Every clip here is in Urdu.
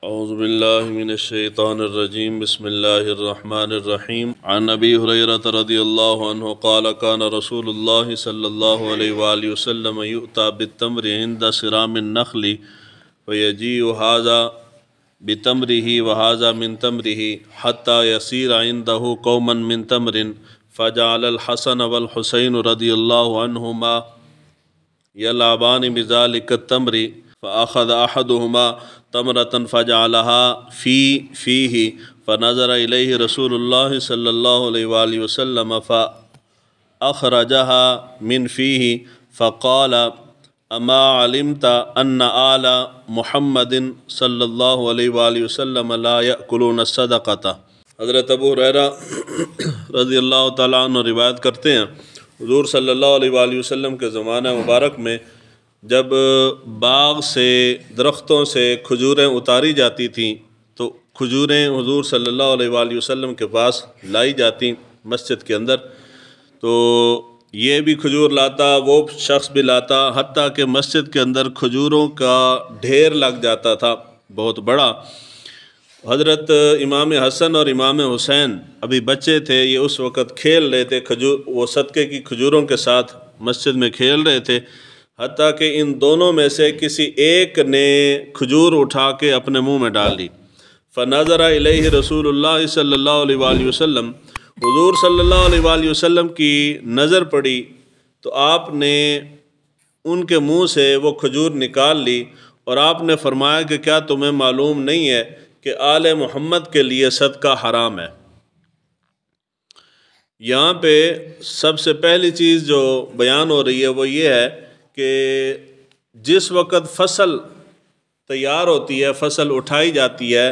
اعوذ باللہ من الشیطان الرجیم بسم اللہ الرحمن الرحیم عن ابی ہریرہ رضی اللہ عنہ قال کان رسول اللہ صلی اللہ علیہ وآلہ وسلم یؤتى بالتمر عند صرام النخل فیجیء ھذا بتمرہ وھذا من تمرہ حتی یصیر عنده قوما من تمر فجعل الحسن والحسین رضی اللہ عنہما یلعبان بذلک التمر فأخذ أحدهما تمرة فجعلها في فيه فنظر إليه رسول الله صلى الله عليه وآله وسلم فأخرجها من فيه فقال أما علمت أن آل محمد صلى الله عليه وآله وسلم لا يأكلون الصدقة۔ حضرت ابو ہریرہ رضی اللہ تعالیٰ عنہ روایت کرتے ہیں حضور صلی اللہ علیہ وآلہ وسلم کے زمانہ مبارک میں جب باغ سے درختوں سے کھجوریں اتاری جاتی تھیں تو کھجوریں حضور صلی اللہ علیہ وآلہ وسلم کے پاس لائی جاتی مسجد کے اندر، تو یہ بھی کھجور لاتا، وہ شخص بھی لاتا، حتیٰ کہ مسجد کے اندر کھجوروں کا ڈھیر لگ جاتا تھا بہت بڑا۔ حضرت امام حسن اور امام حسین ابھی بچے تھے، یہ اس وقت کھیل رہے تھے، وہ صدقے کی کھجوروں کے ساتھ مسجد میں کھیل رہے تھے، حتیٰ کہ ان دونوں میں سے کسی ایک نے کھجور اٹھا کے اپنے منہ میں ڈال لی۔ فنظر الیہ رسول اللہ صلی اللہ علیہ وآلہ وسلم، حضور صلی اللہ علیہ وآلہ وسلم کی نظر پڑی تو آپ نے ان کے منہ سے وہ کھجور نکال لی اور آپ نے فرمایا کہ کیا تمہیں معلوم نہیں ہے کہ آل محمد کے لیے صدقہ حرام ہے۔ یہاں پہ سب سے پہلی چیز جو بیان ہو رہی ہے وہ یہ ہے کہ جس وقت فصل تیار ہوتی ہے، فصل اٹھائی جاتی ہے،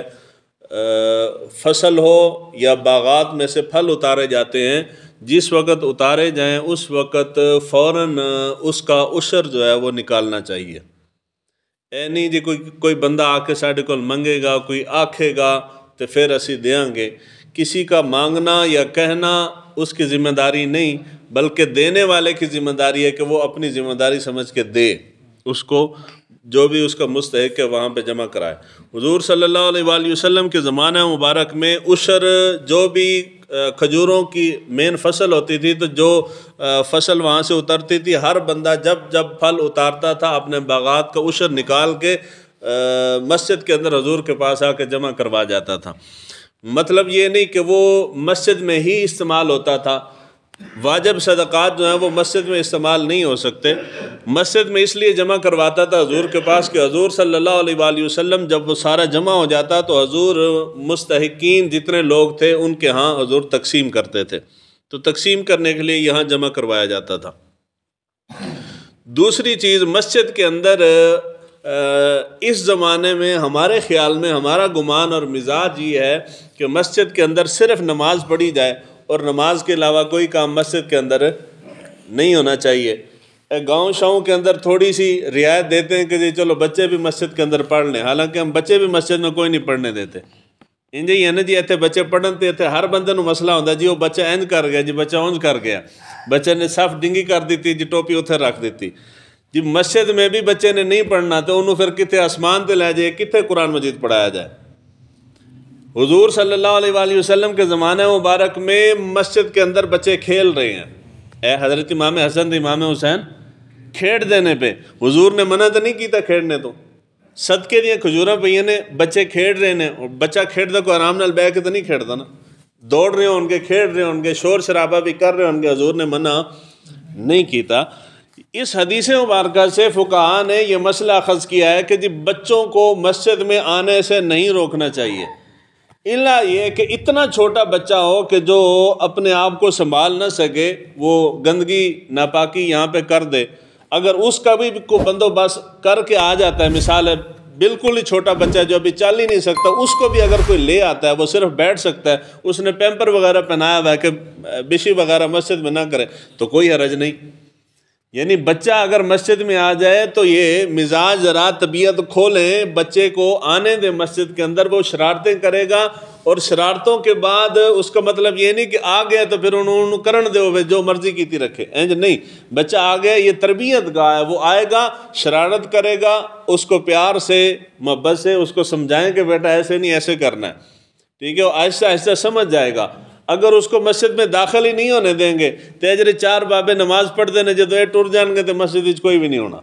فصل ہو یا باغات میں سے پھل اتارے جاتے ہیں، جس وقت اتارے جائیں اس وقت فوراً اس کا عشر جو ہے وہ نکالنا چاہیے۔ نہیں جی کوئی بندہ آ کے ساڈے کول منگے گا، کوئی آکھے گا تو پھر اسی دیاں گے، کسی کا مانگنا یا کہنا اس کی ذمہ داری نہیں، بلکہ دینے والے کی ذمہ داری ہے کہ وہ اپنی ذمہ داری سمجھ کے دے، اس کو جو بھی اس کا مستحق ہے وہاں پہ جمع کرائے۔ حضور صلی اللہ علیہ وآلہ وسلم کے زمانہ مبارک میں عشر جو بھی کھجوروں کی مین فصل ہوتی تھی تو جو فصل وہاں سے اترتی تھی، ہر بندہ جب پھل اتارتا تھا اپنے باغات کا عشر نکال کے مسجد کے اندر حضور کے پاس آ کے جمع کروا جاتا تھا۔ مطلب یہ نہیں کہ وہ مسجد میں ہی استعمال ہوتا تھا، واجب صدقات جو ہیں وہ مسجد میں استعمال نہیں ہو سکتے، مسجد میں اس لیے جمع کرواتا تھا حضور کے پاس کہ حضور صلی اللہ علیہ وآلہ وسلم جب وہ سارا جمع ہو جاتا تو حضور مستحقین جتنے لوگ تھے ان کے ہاں حضور تقسیم کرتے تھے، تو تقسیم کرنے کے لیے یہاں جمع کروایا جاتا تھا۔ دوسری چیز، مسجد کے اندر اس زمانے میں ہمارے خیال میں ہمارا گمان اور مزاج یہ ہے کہ مسجد کے اندر صرف نماز پڑھی جائے اور نماز کے علاوہ کوئی کام مسجد کے اندر نہیں ہونا چاہیے۔ گاؤں شاؤں کے اندر تھوڑی سی رعایت دیتے ہیں کہ جی چلو بچے بھی مسجد کے اندر پڑھ لیں، حالانکہ ہم بچے بھی مسجد میں کوئی نہیں پڑھنے دیتے۔ انجے ہی ہے نا جی، ایتھے بچے پڑھنتے تھے، ہر بندے نو مسئلہ ہوتا جی وہ بچہ اینج کر گیا جی، بچہ اونج کر گیا، بچے نے صف ڈنگی کر دیتی جی، ٹوپی اتھے رکھ دیتی جی۔ مسجد میں بھی بچے نے نہیں پڑھنا تو انہوں پھر کتے آسمان تے لے جائے، کتے قرآن مجید پڑھایا جائے۔ حضور صلی اللہ علیہ وآلہ وسلم کے زمانہ مبارک میں مسجد کے اندر بچے کھیل رہے ہیں، اے حضرت امام حسن امام حسین کھیڑ دینے پہ حضور نے منع تو نہیں کیتا کھیڑنے، تو صدقے دیاں کھجوراں پئیاں نے، بچے کھیڑ رہے ہیں، اور بچہ کھیڑتا کوئی آرام نال بیٹھ کے تو نہیں کھیڑتا نا، دوڑ رہے ہوں گے، کھیڑ رہے ہوں گے، شور شرابہ بھی کر رہے ہوں گے، حضور نے منع نہیں کیتا۔ اس حدیث مبارکہ سے فقہاء نے یہ مسئلہ اخذ کیا ہے کہ جی بچوں کو مسجد میں آنے سے نہیں روکنا چاہیے، الا یہ کہ اتنا چھوٹا بچہ ہو کہ جو اپنے آپ کو سنبھال نہ سکے، وہ گندگی ناپاکی یہاں پہ کر دے، اگر اس کا بھی کوئی بندوبست کر کے آ جاتا ہے، مثال ہے بالکل ہی چھوٹا بچہ جو ابھی چل ہی نہیں سکتا، اس کو بھی اگر کوئی لے آتا ہے، وہ صرف بیٹھ سکتا ہے، اس نے پیمپر وغیرہ پہنایا ہوا ہے کہ بشی وغیرہ مسجد میں نہ کرے، تو کوئی حرج نہیں۔ یعنی بچہ اگر مسجد میں آ جائے تو یہ مزاج ذرا طبیعت کھولیں، بچے کو آنے دیں مسجد کے اندر، وہ شرارتیں کرے گا، اور شرارتوں کے بعد اس کا مطلب یہ نہیں کہ آ گیا تو پھر انہوں کرن دے جو مرضی کیتی رکھے، نہیں، بچہ آ گیا، یہ تربیت گاہ ہے، وہ آئے گا، شرارت کرے گا، اس کو پیار سے محبت سے اس کو سمجھائیں کہ بیٹا ایسے نہیں ایسے کرنا ہے، ٹھیک ہے، وہ آہستہ آہستہ سمجھ جائے گا۔ اگر اس کو مسجد میں داخل ہی نہیں ہونے دیں گے تو اجرے 4 بابے نماز پڑھ دینے جدو یہ ٹر جان گے تو مسجد کوئی بھی نہیں ہونا۔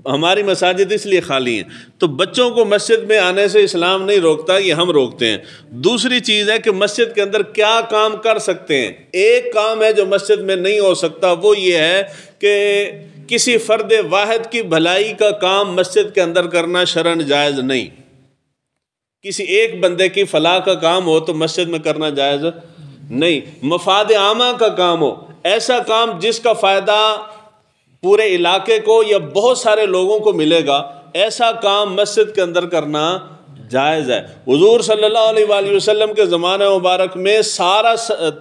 ہماری مساجد اس لیے خالی ہیں۔ تو بچوں کو مسجد میں آنے سے اسلام نہیں روکتا، یہ ہم روکتے ہیں۔ دوسری چیز ہے کہ مسجد کے اندر کیا کام کر سکتے ہیں۔ ایک کام ہے جو مسجد میں نہیں ہو سکتا، وہ یہ ہے کہ کسی فرد واحد کی بھلائی کا کام مسجد کے اندر کرنا شرعاً جائز نہیں۔ کسی ایک بندے کی فلاح کا کام ہو تو مسجد میں کرنا جائز نہیں۔ مفاد عامہ کا کام ہو، ایسا کام جس کا فائدہ پورے علاقے کو یا بہت سارے لوگوں کو ملے گا، ایسا کام مسجد کے اندر کرنا جائز ہے۔ حضور صلی اللہ علیہ وآلہ وسلم کے زمانہ مبارک میں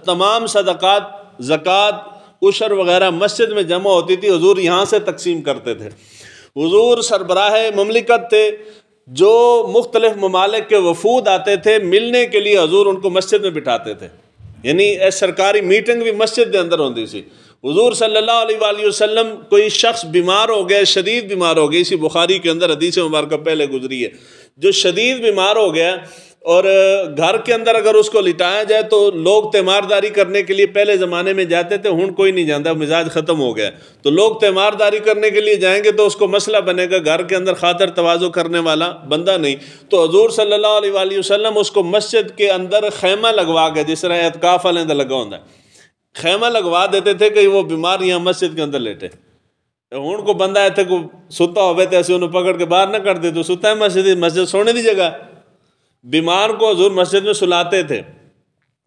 تمام صدقات، زکوٰۃ، عشر وغیرہ مسجد میں جمع ہوتی تھی، حضور یہاں سے تقسیم کرتے تھے۔ حضور سربراہ مملکت تھے، جو مختلف ممالک کے وفود آتے تھے ملنے کے لیے حضور ان کو مسجد میں بٹھاتے تھے، یعنی سرکاری میٹنگ بھی مسجد کے اندر ہوتی سی۔ حضور صلی اللہ علیہ وآلہ وسلم کوئی شخص بیمار ہو گیا، شدید بیمار ہو گئی، اسی بخاری کے اندر حدیث مبارکہ پہلے گزری ہے، جو شدید بیمار ہو گیا اور گھر کے اندر اگر اس کو لٹایا جائے تو لوگ تیمارداری کرنے کے لیے پہلے زمانے میں جاتے تھے، ہن کوئی نہیں جانتا، مزاج ختم ہو گیا، تو لوگ تیمارداری کرنے کے لیے جائیں گے تو اس کو مسئلہ بنے گا، گھر کے اندر خاطر تواضع کرنے والا بندہ نہیں، تو حضور صلی اللہ علیہ وآلہ وسلم اس کو مسجد کے اندر خیمہ لگوا کے، جس طرح اعتکاف والے اندر لگا ہوتا ہے، خیمہ لگوا دیتے تھے کہ وہ بیمار یہاں مسجد کے اندر لیٹے۔ ہن کو بندہ ایتھے کو ستا ہوئے تو ایسے انہوں پکڑ کے باہر نہ کر دے، تو ستا ہے مسجد سونے دی جگہ، بیمار کو حضور مسجد میں سلاتے تھے۔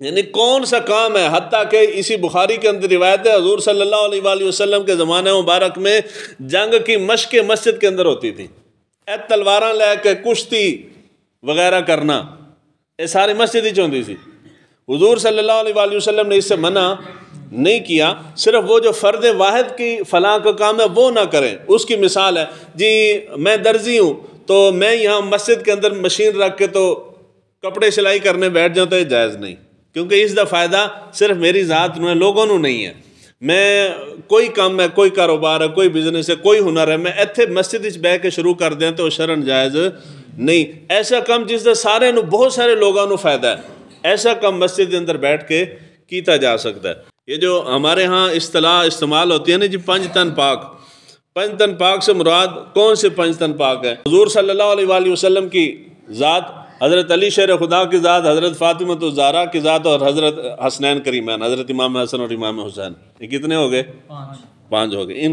یعنی کون سا کام ہے، حتیٰ کہ اسی بخاری کے اندر روایت ہے حضور صلی اللہ علیہ وآلہ وسلم کے زمانہ مبارک میں جنگ کی مشقیں مسجد کے اندر ہوتی تھی، تلواراں لے کے کشتی وغیرہ کرنا، یہ ساری مسجد ہی ہوتی تھی۔ حضور صلی اللہ علیہ وآلہ وسلم نے اس سے منع نہیں کیا، صرف وہ جو فرد واحد کی فلاح کا کام ہے وہ نہ کریں۔ اس کی مثال ہے، جی میں درزی ہوں تو میں یہاں مسجد کے اندر مشین رکھ کے تو کپڑے سلائی کرنے بیٹھ جاؤں تو یہ جائز نہیں، کیونکہ اس کا فائدہ صرف میری ذات نو ہے، لوگوں نو نہیں ہے۔ میں کوئی کام ہے، کوئی کاروبار ہے، کوئی بزنس ہے، کوئی ہنر ہے، میں ایتھے مسجد وچ بیٹھ کے شروع کر دیں تو شرعاً جائز نہیں۔ ایسا کام جس کا سارے نو بہت سارے لوگوں نو فائدہ ہے، ایسا کام مسجد کے اندر بیٹھ کے کیتا جا سکتا ہے۔ یہ جو ہمارے ہاں اصطلاح استعمال ہوتی ہے نا جی 5 تن پاک، 5 تن پاک سے مراد کون سے 5 تن پاک ہے؟ حضور صلی اللہ علیہ وآلہ وسلم کی ذات، حضرت علی شیر خدا کی ذات، حضرت فاطمہ الزہرا کی ذات، اور حضرت حسنین کریمین، حضرت امام حسن اور امام حسین، یہ کتنے ہو گئے؟ 5 ہو گئے۔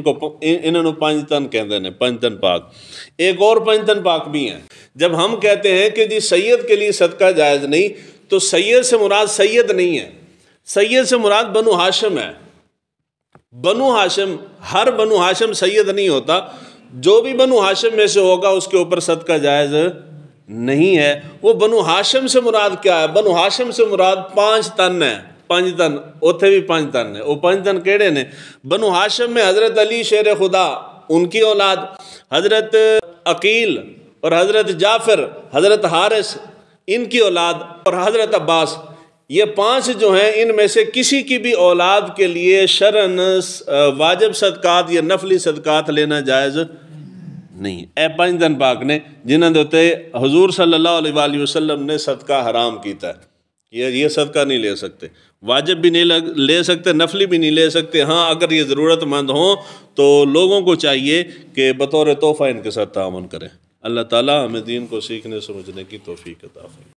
انہوں نے 5 تن کہتے ہیں، 5 تن پاک۔ ایک اور 5 تن پاک بھی ہیں۔ جب ہم کہتے ہیں کہ جی سید کے لیے صدقہ جائز نہیں، تو سید سے مراد سید نہیں ہے، سید سے مراد بنو ہاشم ہے۔ بنو ہاشم، ہر بنو ہاشم سید نہیں ہوتا، جو بھی بنو ہاشم میں سے ہوگا اس کے اوپر صدقہ جائز نہیں ہے۔ وہ بنو ہاشم سے مراد کیا ہے؟ بنو ہاشم سے مراد 5 تن ہے، 5 تن، اوتھے بھی 5 تن ہے۔ وہ 5 تن کیڑے نے؟ بنو ہاشم میں حضرت علی شیر خدا، ان کی اولاد، حضرت عقیل اور حضرت جعفر، حضرت حارث، ان کی اولاد، اور حضرت عباس، یہ 5 جو ہیں ان میں سے کسی کی بھی اولاد کے لیے شرعاً واجب صدقات یا نفلی صدقات لینا جائز نہیں۔ اے 5 تن پاک نے جنہاں دے تے حضور صلی اللہ علیہ وآلہ وسلم نے صدقہ حرام کیتا ہے، یہ صدقہ نہیں لے سکتے، واجب بھی نہیں لے سکتے، نفلی بھی نہیں لے سکتے۔ ہاں اگر یہ ضرورت مند ہوں تو لوگوں کو چاہیے کہ بطور تحفہ ان کے ساتھ تعاون کریں۔ اللہ تعالیٰ ہمیں دین کو سیکھنے سمجھنے کی توفیق عطا فرمائے۔